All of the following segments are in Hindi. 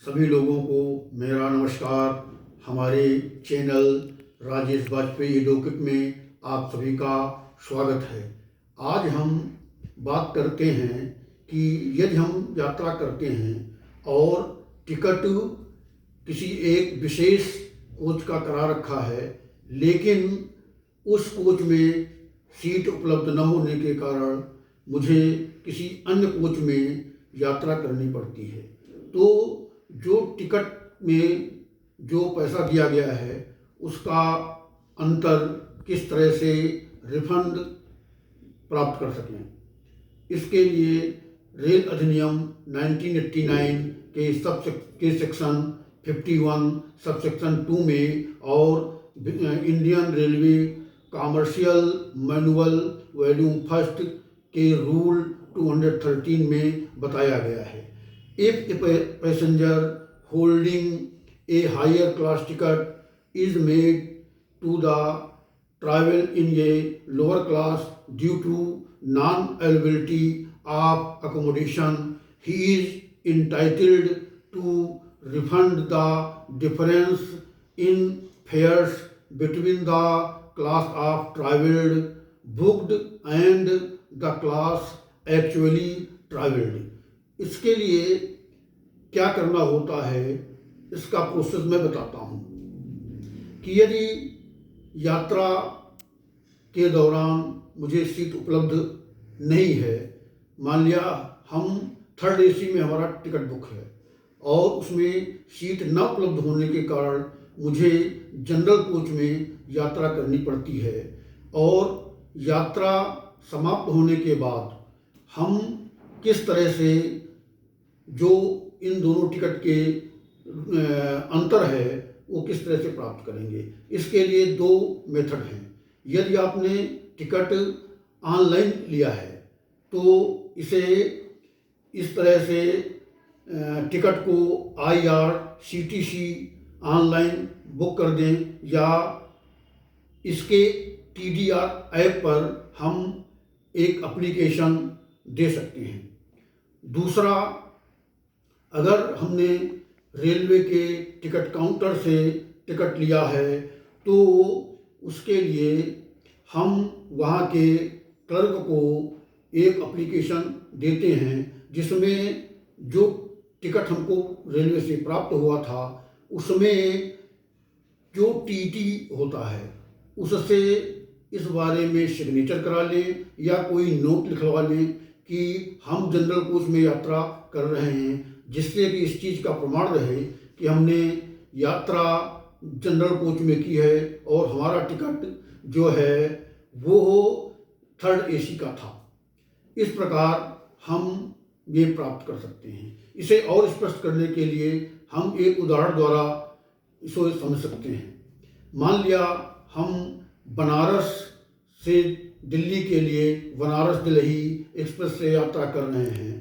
सभी लोगों को मेरा नमस्कार। हमारे चैनल राजेश वाजपेयी एडवोकेट में आप सभी का स्वागत है। आज हम बात करते हैं कि यदि हम यात्रा करते हैं और टिकट किसी एक विशेष कोच का करा रखा है, लेकिन उस कोच में सीट उपलब्ध न होने के कारण मुझे किसी अन्य कोच में यात्रा करनी पड़ती है, तो जो टिकट में जो पैसा दिया गया है उसका अंतर किस तरह से रिफंड प्राप्त कर सकें, इसके लिए रेल अधिनियम 1989 के सेक्शन 51 सब सेक्शन 2 में और Indian railway commercial manual volume first के रूल 213 में बताया गया है। If a passenger holding a higher class ticket is made to the travel in a lower class due to non-availability of accommodation, he is entitled to refund the difference in fares between the class of traveled booked and the class actually traveled। इसके लिए क्या करना होता है, इसका प्रोसेस मैं बताता हूँ कि यदि यात्रा के दौरान मुझे सीट उपलब्ध नहीं है, मान लिया हम थर्ड एसी में हमारा टिकट बुक है और उसमें सीट न उपलब्ध होने के कारण मुझे जनरल कोच में यात्रा करनी पड़ती है, और यात्रा समाप्त होने के बाद हम किस तरह से जो इन दोनों टिकट के अंतर है वो किस तरह से प्राप्त करेंगे। इसके लिए दो मेथड हैं। यदि आपने टिकट ऑनलाइन लिया है तो इसे इस तरह से टिकट को IRCTC ऑनलाइन बुक कर दें, या इसके TDR ऐप पर हम एक एप्लीकेशन दे सकते हैं। दूसरा, अगर हमने रेलवे के टिकट काउंटर से टिकट लिया है तो उसके लिए हम वहाँ के क्लर्क को एक एप्लीकेशन देते हैं जिसमें जो टिकट हमको रेलवे से प्राप्त हुआ था उसमें जो TT होता है उससे इस बारे में सिग्नेचर करा लें या कोई नोट लिखवा लें कि हम जनरल कोच में यात्रा कर रहे हैं, जिससे कि इस चीज़ का प्रमाण रहे कि हमने यात्रा जनरल कोच में की है और हमारा टिकट जो है वो थर्ड एसी का था। इस प्रकार हम ये प्राप्त कर सकते हैं। इसे और स्पष्ट करने के लिए हम एक उदाहरण द्वारा इसको समझ सकते हैं। मान लिया हम बनारस से दिल्ली के लिए बनारस दिल्ली एक्सप्रेस से यात्रा कर रहे हैं।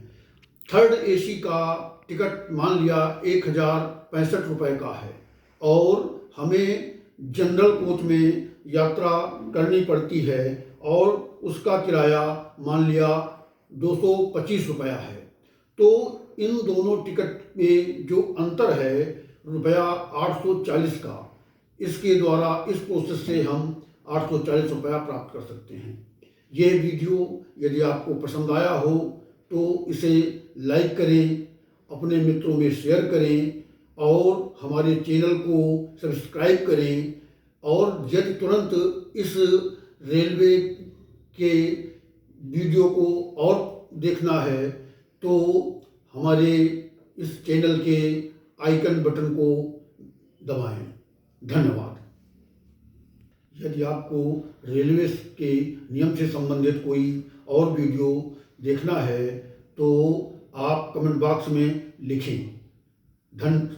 थर्ड एसी का टिकट मान लिया 1065 रुपये का है और हमें जनरल कोच में यात्रा करनी पड़ती है और उसका किराया मान लिया 225 रुपया है। तो इन दोनों टिकट में जो अंतर है रुपया 840 का, इसके द्वारा इस प्रोसेस से हम 840 रुपया प्राप्त कर सकते हैं। ये वीडियो यदि आपको पसंद आया हो तो इसे लाइक करें, अपने मित्रों में शेयर करें और हमारे चैनल को सब्सक्राइब करें। और यदि तुरंत इस रेलवे के वीडियो को और देखना है तो हमारे इस चैनल के आइकन बटन को दबाएं। धन्यवाद। यदि आपको रेलवे के नियम से संबंधित कोई और वीडियो देखना है तो आप कमेंट बॉक्स में लिखें। धन्यवाद।